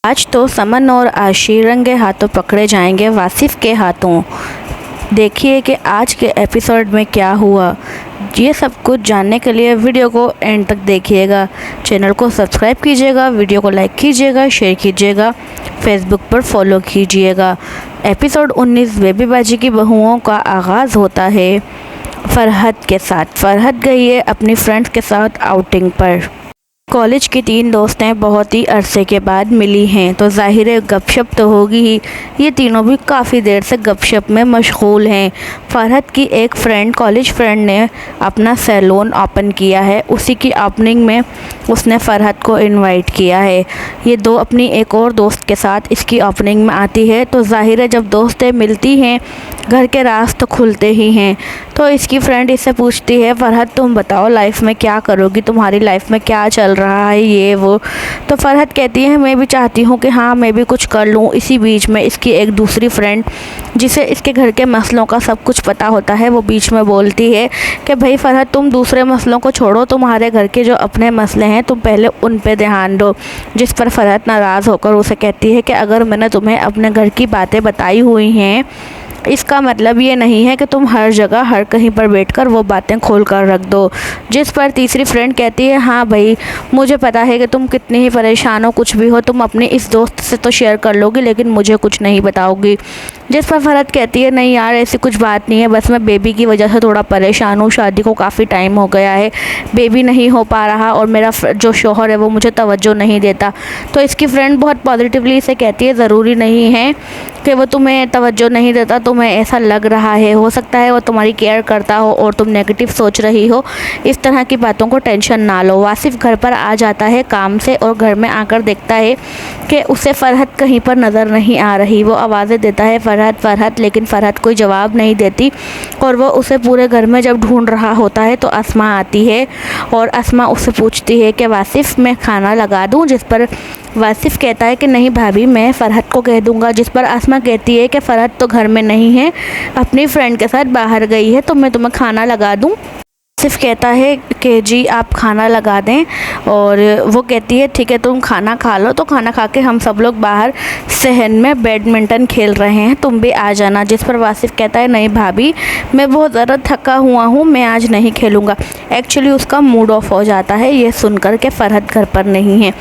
आज तो समन और आशी रंगे हाथों पकड़े जाएंगे वासिफ के हाथों। देखिए कि आज के एपिसोड में क्या हुआ। ये सब कुछ जानने के लिए वीडियो को एंड तक देखिएगा। चैनल को सब्सक्राइब कीजिएगा, वीडियो को लाइक कीजिएगा, शेयर कीजिएगा, फेसबुक पर फॉलो कीजिएगा। एपिसोड 19 बेबीबाजी की बहुओं का आगाज़ होता है फरहत के साथ। फरहत गई है अपनी फ्रेंड्स के साथ आउटिंग पर। कॉलेज की 3 दोस्तें बहुत ही अरसे के बाद मिली हैं तो ज़ाहिर है गपशप तो होगी ही। ये तीनों भी काफ़ी देर से गपशप में मशगूल हैं। फरहत की एक फ्रेंड, कॉलेज फ्रेंड ने अपना सैलून ओपन किया है। उसी की ओपनिंग में उसने फ़रहत को इनवाइट किया है। ये दो अपनी एक और दोस्त के साथ इसकी ओपनिंग में आती है तो ज़ाहिर है जब दोस्तें मिलती हैं घर के राज तो खुलते ही हैं। तो इसकी फ्रेंड इससे पूछती है, फ़रहत तुम बताओ लाइफ में क्या करोगी, तुम्हारी लाइफ में क्या चल रहा है ये वो। तो फरहत कहती है मैं भी चाहती हूँ कि हाँ मैं भी कुछ कर लूँ। इसी बीच में इसकी एक दूसरी फ्रेंड जिसे इसके घर के मसलों का सब कुछ पता होता है वो बीच में बोलती है कि भाई फरहत तुम दूसरे मसलों को छोड़ो, तुम्हारे घर के जो अपने मसले हैं तुम पहले उन पे ध्यान दो। जिस पर फरहत नाराज़ होकर उसे कहती है कि अगर मैंने तुम्हें अपने घर की बातें बताई हुई हैं इसका मतलब ये नहीं है कि तुम हर जगह हर कहीं पर बैठकर वो बातें खोल कर रख दो। जिस पर तीसरी फ्रेंड कहती है हाँ भाई मुझे पता है कि तुम कितनी ही परेशान हो, कुछ भी हो तुम अपने इस दोस्त से तो शेयर कर लोगी लेकिन मुझे कुछ नहीं बताओगी। जिस पर फरहत कहती है नहीं यार ऐसी कुछ बात नहीं है, बस मैं बेबी की वजह से थोड़ा परेशान हूँ। शादी को काफ़ी टाइम हो गया है, बेबी नहीं हो पा रहा और मेरा जो शौहर है वो मुझे तवज्जो नहीं देता। तो इसकी फ्रेंड बहुत पॉजिटिवली इसे कहती है ज़रूरी नहीं है कि वो तुम्हें तवज्जो नहीं देता, तुम्हें ऐसा लग रहा है, हो सकता है वो तुम्हारी केयर करता हो और तुम नेगेटिव सोच रही हो। इस तरह की बातों को टेंशन ना लो। वासिफ घर पर आ जाता है काम से और घर में आकर देखता है कि उसे फ़रहत कहीं पर नज़र नहीं आ रही। वो आवाज़ें देता है फ़रहत फ़रहत, लेकिन फ़रहत कोई जवाब नहीं देती और वो उसे पूरे घर में जब ढूंढ रहा होता है तो अस्मा आती है और अस्मा उससे पूछती है कि वासिफ मैं खाना लगा दूँ। जिस पर वासिफ कहता है कि नहीं भाभी मैं फ़रहत को कह दूंगा। जिस पर अस्मा कहती है कि फ़रहत तो घर में नहीं है, अपनी फ्रेंड के साथ बाहर गई है, तो मैं तुम्हें खाना लगा दूं। सिर्फ कहता है कि जी आप खाना लगा दें और वो कहती है ठीक है तुम खाना खा लो। तो खाना खा के हम सब लोग बाहर सहन में बैडमिंटन खेल रहे हैं, तुम भी आ जाना। जिस पर वासिफ कहता है नहीं भाभी मैं बहुत ज़्यादा थका हुआ हूँ, मैं आज नहीं खेलूँगा। एक्चुअली उसका मूड ऑफ हो जाता है ये सुनकर के फ़रहत घर पर नहीं है।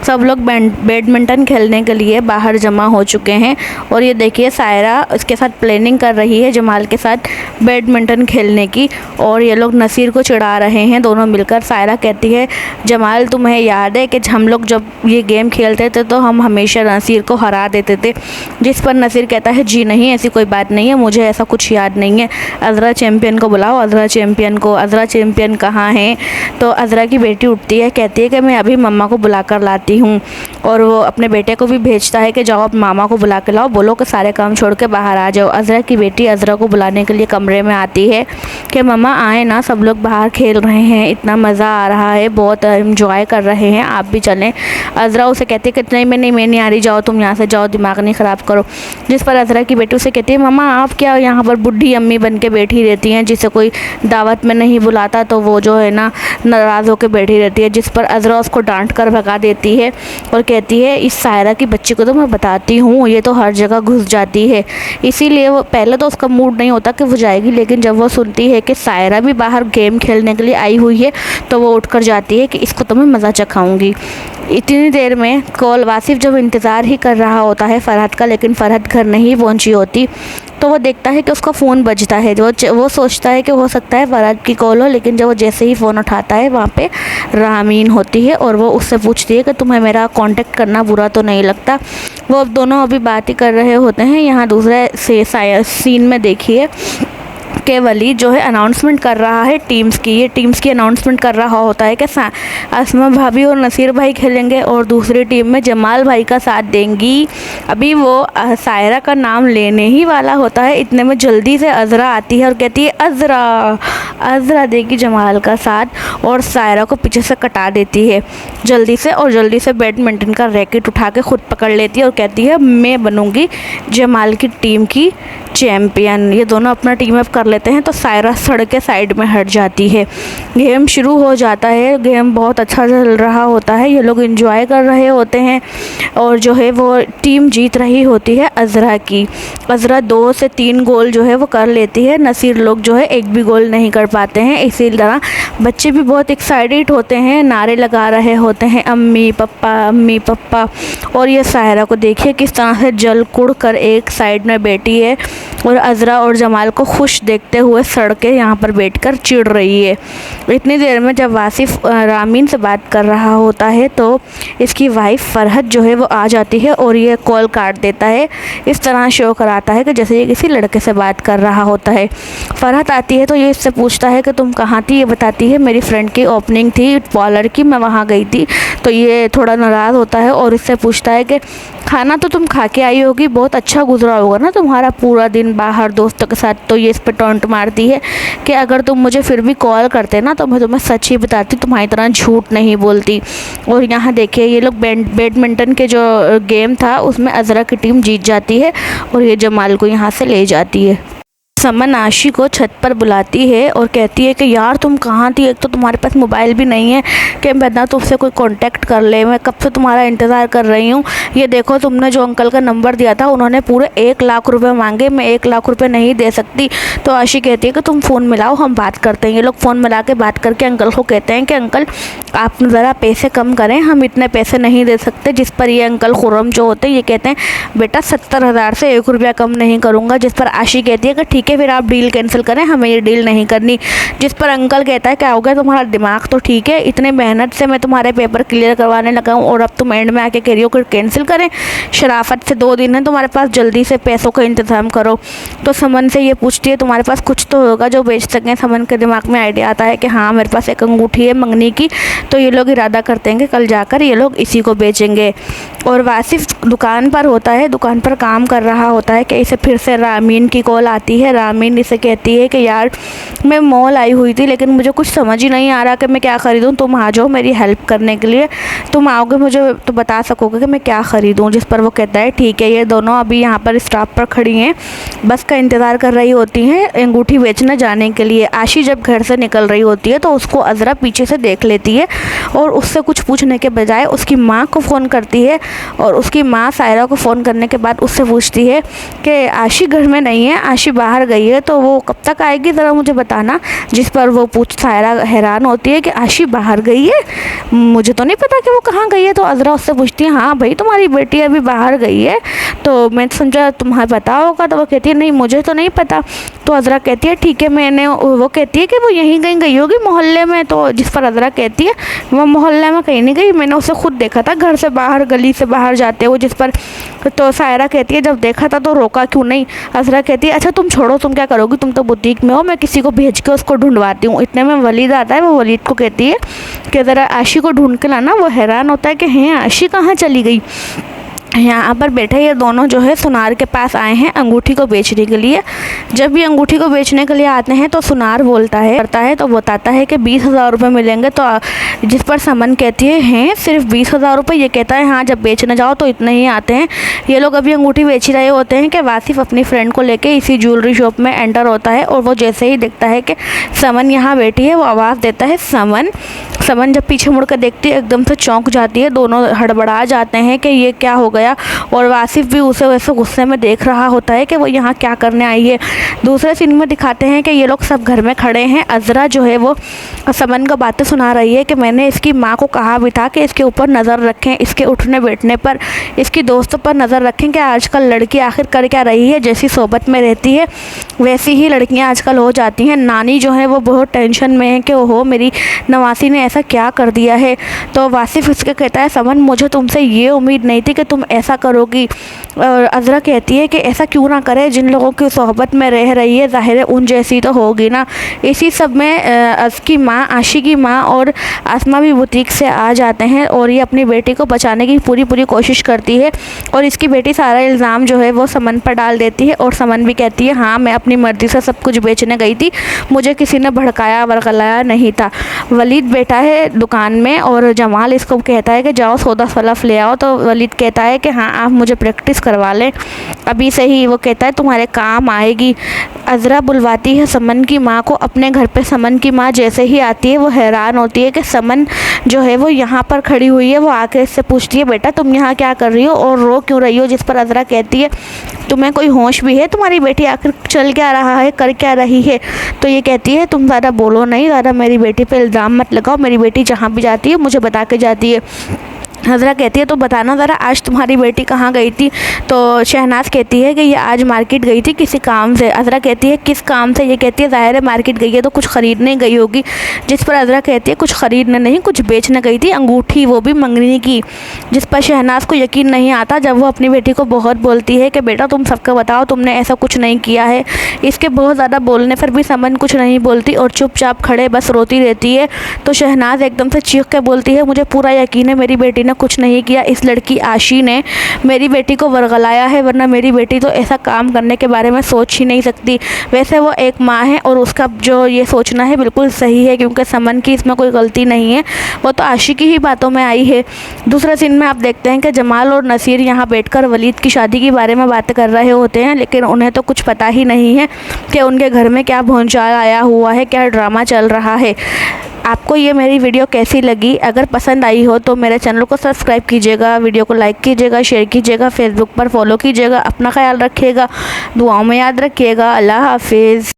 सब लोग बैडमिंटन खेलने के लिए बाहर जमा हो चुके हैं और ये देखिए सायरा उसके साथ प्लानिंग कर रही है जमाल के साथ बैडमिंटन खेलने की और ये लोग नसीर को चिढ़ा रहे हैं दोनों मिलकर। सायरा कहती है जमाल तुम्हें याद है कि हम लोग जब ये गेम खेलते थे तो हम हमेशा नसीर को हरा देते थे। जिस पर नसीर कहता है जी नहीं ऐसी कोई बात नहीं है, मुझे ऐसा कुछ याद नहीं है। अज़रा चैम्पियन को बुलाओ, अज़रा चैम्पियन को। अज़रा चैम्पियन कहाँ है? तो अज़रा की बेटी उठती है, कहती है कि मैं अभी मम्मा को बुला कर लाती हूँ और वो अपने बेटे को भी भेजता है कि जाओ आप मामा को बुला के लाओ, बोलो कि सारे काम छोड़ के बाहर आ जाओ। अज़रा की बेटी अज़रा को बुलाने के लिए कमरे में आती है कि मम्मा आए ना, सब लोग बाहर खेल रहे हैं, इतना मज़ा आ रहा है, बहुत एंजॉय कर रहे हैं, आप भी चलें। अज़रा उसे कहती है कि नहीं मैं नहीं आ रही, जाओ तुम यहाँ से जाओ, दिमाग नहीं ख़राब करो। जिस पर अज़रा की बेटी उसे कहती है मम्मा आप क्या यहाँ पर बुढ़ी अम्मी बन के बैठी रहती हैं, जिसे कोई दावत में नहीं बुलाता तो वो जो है ना नाराज़ होकर बैठी रहती है। जिस पर अज़रा उसको डांट कर भगा देती है और कहती है इस सायरा की बच्ची को तो मैं बताती हूँ ये तो हर जगह घुस जाती है। इसीलिए वो पहले तो उसका मूड नहीं होता कि वो जाएगी, लेकिन जब वो सुनती है कि सायरा भी बाहर गेम खेलने के लिए आई हुई है तो वो उठकर जाती है कि इसको तो मैं मज़ा चखाऊंगी। इतनी देर में कॉल वासिफ जब इंतज़ार ही कर रहा होता है फ़रहत का, लेकिन फ़रहत घर नहीं पहुंची होती तो वो देखता है कि उसका फ़ोन बजता है। वो सोचता है कि हो सकता है फ़रहत की कॉल हो, लेकिन जब वो जैसे ही फ़ोन उठाता है वहाँ पे रामीन होती है और वो उससे पूछती है कि तुम्हें मेरा कांटेक्ट करना बुरा तो नहीं लगता। वो अब दोनों अभी बात ही कर रहे होते हैं। यहाँ दूसरे सीन में देखिए के वली जो है अनाउंसमेंट कर रहा है टीम्स की। ये टीम्स की अनाउंसमेंट कर रहा होता है कि अस्मा भाभी और नसीर भाई खेलेंगे और दूसरी टीम में जमाल भाई का साथ देंगी। अभी वो सायरा का नाम लेने ही वाला होता है, इतने में जल्दी से अज़रा आती है और कहती है अज़रा देगी जमाल का साथ और सायरा को पीछे से कटा देती है जल्दी से बैडमिंटन का रैकेट उठा के खुद पकड़ लेती है और कहती है मैं बनूँगी जमाल की टीम की चैम्पियन। ये दोनों अपना टीम अप कर लेते हैं तो सायरा सड़क के साइड में हट जाती है। गेम शुरू हो जाता है। गेम बहुत अच्छा चल रहा होता है, ये लोग एंजॉय कर रहे होते हैं और जो है वो टीम जीत रही होती है अज़रा की। अज़रा 2 से 3 गोल जो है वो कर लेती है। नसीर लोग जो है एक भी गोल नहीं कर पाते हैं। इसी तरह बच्चे भी बहुत एक्साइटेड होते हैं, नारे लगा रहे होते हैं अम्मी पप्पा। और ये सायरा को देखिए किस तरह से जल कुड़ कर एक साइड में बैठी है और अज़रा और जमाल को खुश देखते हुए सड़के यहाँ पर बैठकर चिढ़ रही है। इतनी देर में जब वासिफ़ रामीन से बात कर रहा होता है तो इसकी वाइफ फरहत जो है वो आ जाती है और ये कॉल काट देता है। इस तरह शो कराता है कि जैसे ये किसी लड़के से बात कर रहा होता है। फरहत आती है तो ये इससे पूछता है कि तुम कहाँ थी। ये बताती है मेरी फ्रेंड की ओपनिंग थी पार्लर की, मैं वहाँ गई थी। तो ये थोड़ा नाराज़ होता है और इससे पूछता है कि खाना तो तुम खा के आई होगी, बहुत अच्छा गुजरा होगा ना तुम्हारा पूरा दिन बाहर दोस्तों के साथ। तो ये इस पर टॉन्ट मारती है कि अगर तुम मुझे फिर भी कॉल करते ना तो मैं तुम्हें सच ही बताती, तुम्हारी तरह झूठ नहीं बोलती। और यहाँ देखिए ये लोग बैडमिंटन के जो गेम था उसमें अज़रा की टीम जीत जाती है और ये जमाल को यहाँ से ले जाती है। समन आशी को छत पर बुलाती है और कहती है कि यार तुम कहाँ थी, एक तो तुम्हारे पास मोबाइल भी नहीं है कि मैं ना तुमसे कोई कांटेक्ट कर ले, मैं कब से तुम्हारा इंतज़ार कर रही हूँ। ये देखो तुमने जो अंकल का नंबर दिया था उन्होंने पूरे 1 लाख रुपए मांगे, मैं 1 लाख रुपए नहीं दे सकती। तो आशी कहती है कि तुम फ़ोन मिलाओ हम बात करते हैं। ये लोग फ़ोन मिला के बात करके अंकल को कहते हैं कि अंकल आप ज़रा पैसे कम करें, हम इतने पैसे नहीं दे सकते। जिस पर ये अंकल खुर्रम जो होते हैं ये कहते हैं बेटा 70,000 से 1 रुपया कम नहीं करूँगा। जिस पर आशी कहती है कि ठीक है फिर आप डील कैंसिल करें, हमें ये डील नहीं करनी। जिस पर अंकल कहता है क्या हो गया, तुम्हारा दिमाग तो ठीक है, इतने मेहनत से मैं तुम्हारे पेपर क्लियर करवाने लगा हूँ और अब तुम एंड में आके कह रही हो कि कैंसिल करें। शराफत से 2 दिन है तुम्हारे पास, जल्दी से पैसों का इंतज़ाम करो। तो समन से ये पूछती है तुम्हारे पास कुछ तो होगा जो बेच सकें। समन के दिमाग में आइडिया आता है कि हाँ मेरे पास एक अंगूठी है मंगनी की। तो ये लोग इरादा करते हैं कि कल जाकर ये लोग इसी को बेचेंगे। और वासिफ दुकान पर होता है, दुकान पर काम कर रहा होता है कि इसे फिर से रामीन की कॉल आती है। रामीन इसे कहती है कि यार मैं मॉल आई हुई थी लेकिन मुझे कुछ समझ ही नहीं आ रहा कि मैं क्या ख़रीदूँ, तुम आ जाओ मेरी हेल्प करने के लिए। तुम आओगे मुझे तो बता सकोगे कि मैं क्या ख़रीदूँ। जिस पर वो कहता है ठीक है। ये दोनों अभी यहाँ पर स्टॉप पर खड़ी हैं, बस का इंतज़ार कर रही होती हैं अंगूठी बेचने जाने के लिए। आशी जब घर से निकल रही होती है तो उसको अज़रा पीछे से देख लेती है और उससे कुछ पूछने के बजाय उसकी माँ को फ़ोन करती है। और उसकी माँ सायरा को फ़ोन करने के बाद उससे पूछती है कि आशी घर में नहीं है, आशी बाहर गई है, तो वो कब तक आएगी ज़रा मुझे बताना। जिस पर वो सायरा हैरान होती है कि आशी बाहर गई है, मुझे तो नहीं पता कि वो कहाँ गई है। तो अज़रा उससे पूछती है हाँ भाई तुम्हारी बेटी अभी बाहर गई है, तो मैं समझा तुम्हें पता होगा। तो वो कहती है नहीं मुझे तो नहीं पता। तो अज़रा कहती है ठीक है मैंने, वो कहती है कि वो यहीं कहीं गई होगी मोहल्ले में। तो जिस पर अज़रा कहती है वो मोहल्ले में कहीं नहीं गई, मैंने उसे खुद देखा था घर से बाहर गली से बाहर जाते हुए। जिस पर तो सायरा कहती है जब देखा था तो रोका क्यों नहीं। अज़रा कहती है अच्छा तुम छोड़ो, तुम क्या करोगी, तुम तो बुटीक में हो, मैं किसी को भेज के उसको ढूंढवाती हूँ। इतने में वलीद आता है, वो वलीद को कहती है कि ज़रा आशी को ढूंढ के लाना। वो हैरान होता है कि हैं आशी कहाँ चली गई। यहाँ पर बैठे ये दोनों जो है सुनार के पास आए हैं अंगूठी को बेचने के लिए। जब ये अंगूठी को बेचने के लिए आते हैं तो सुनार बोलता है करता है तो बताता है कि 20,000 रुपये मिलेंगे। तो जिस पर समन कहती है हैं सिर्फ 20,000 रुपये। ये कहता है हाँ जब बेचने जाओ तो इतने ही आते हैं। ये लोग अभी अंगूठी बेच ही रहे होते हैं कि वासिफ अपनी फ्रेंड को लेके इसी ज्वेलरी शॉप में एंटर होता है और वो जैसे ही देखता है कि समन यहाँ बैठी है वो आवाज़ देता है समन। समन जब पीछे मुड़ कर देखती है एकदम से चौंक जाती है, दोनों हड़बड़ा जाते हैं कि ये क्या हो गया। और वासिफ भी उसे वैसे गुस्से में देख रहा होता है कि वो यहाँ क्या करने आई है। दूसरे सीन में दिखाते हैं कि ये लोग सब घर में खड़े हैं। अज़रा जो है वो समन को बातें सुना रही है कि मैंने इसकी माँ को कहा भी था कि इसके ऊपर नज़र रखें, इसके उठने बैठने पर, इसकी दोस्तों पर नज़र रखें कि आजकल लड़की आखिर कर क्या रही है। जैसी सोबत में रहती है वैसी ही लड़कियाँ आजकल हो जाती हैं। नानी जो है वो बहुत टेंशन में है कि ओहो मेरी नवासी ने ऐसा क्या कर दिया है। तो वासिफ इसके कहता है समन मुझे तुमसे ये उम्मीद नहीं थी कि तुम ऐसा करोगी। और अज़रा कहती है कि ऐसा क्यों ना करे, जिन लोगों की सोहबत में रह रही है ज़ाहिर है उन जैसी तो होगी ना। इसी सब में उसकी माँ आशी की माँ और आसमा भी बुटीक से आ जाते हैं और ये अपनी बेटी को बचाने की पूरी कोशिश करती है। और इसकी बेटी सारा इल्ज़ाम जो है वो समन पर डाल देती है और समन भी कहती है हाँ मैं अपनी मर्ज़ी से सब कुछ बेचने गई थी, मुझे किसी ने भड़काया वरगलाया नहीं था। वलीद बैठा है दुकान में और जमाल इसको कहता है कि जाओ सौदा फलफ ले आओ। तो वलीद कहता है कि हाँ आप मुझे प्रैक्टिस करवा लें अभी से ही। वो कहता है तुम्हारे काम आएगी। अज़रा बुलवाती है समन की माँ को अपने घर पे। समन की माँ जैसे ही आती है वो हैरान होती है कि समन जो है वो यहाँ पर खड़ी हुई है। वो आके इससे पूछती है बेटा तुम यहाँ क्या कर रही हो और रो क्यों रही हो? जिस पर अज़रा कहती है तुम्हें कोई होश भी है? तुम्हारी बेटी आखिर चल क्या रहा है, कर क्या रही है? तो ये कहती है तुम ज़्यादा बोलो नहीं, ज़्यादा मेरी बेटी पे इल्ज़ाम मत लगाओ। मेरी बेटी जहाँ भी जाती है मुझे बता के जाती है। अज़रा कहती है तो बताना ज़रा आज तुम्हारी बेटी कहाँ गई थी? तो शहनाज कहती है कि ये आज मार्केट गई थी किसी काम से। अज़रा कहती है किस काम से? ये कहती है ज़ाहिर है मार्केट गई है तो कुछ ख़रीदने गई होगी। जिस पर अज़रा कहती है कुछ ख़रीदने नहीं, कुछ बेचने गई थी, अंगूठी, वो भी मंगनी की। जिस पर शहनाज को यकीन नहीं आता जब वो अपनी बेटी को बहुत बोलती है कि बेटा तुम सबको बताओ तुमने ऐसा कुछ नहीं किया है। इसके बहुत ज़्यादा बोलने पर भी समन कुछ नहीं बोलती और चुपचाप खड़े बस रोती रहती है। तो शहनाज एकदम से चीख के बोलती है मुझे पूरा यकीन है मेरी बेटी ने कुछ नहीं किया। इस लड़की आशी ने मेरी बेटी को वर्गलाया है, वरना मेरी बेटी तो ऐसा काम करने के बारे में सोच ही नहीं सकती। वैसे वो एक माँ है और उसका जो ये सोचना है बिल्कुल सही है क्योंकि समन की इसमें कोई गलती नहीं है, वो तो आशी की ही बातों में आई है। दूसरे सीन में आप देखते हैं कि जमाल और नसीर यहाँ बैठकर वलीद की शादी के बारे में बात कर रहे होते हैं, लेकिन उन्हें तो कुछ पता ही नहीं है कि उनके घर में क्या भूचाल आया हुआ है, क्या ड्रामा चल रहा है। आपको ये मेरी वीडियो कैसी लगी? अगर पसंद आई हो तो मेरे चैनल को सब्सक्राइब कीजिएगा, वीडियो को लाइक कीजिएगा, शेयर कीजिएगा, फेसबुक पर फॉलो कीजिएगा। अपना ख्याल रखिएगा, दुआओं में याद रखिएगा। अल्लाह हाफिज़।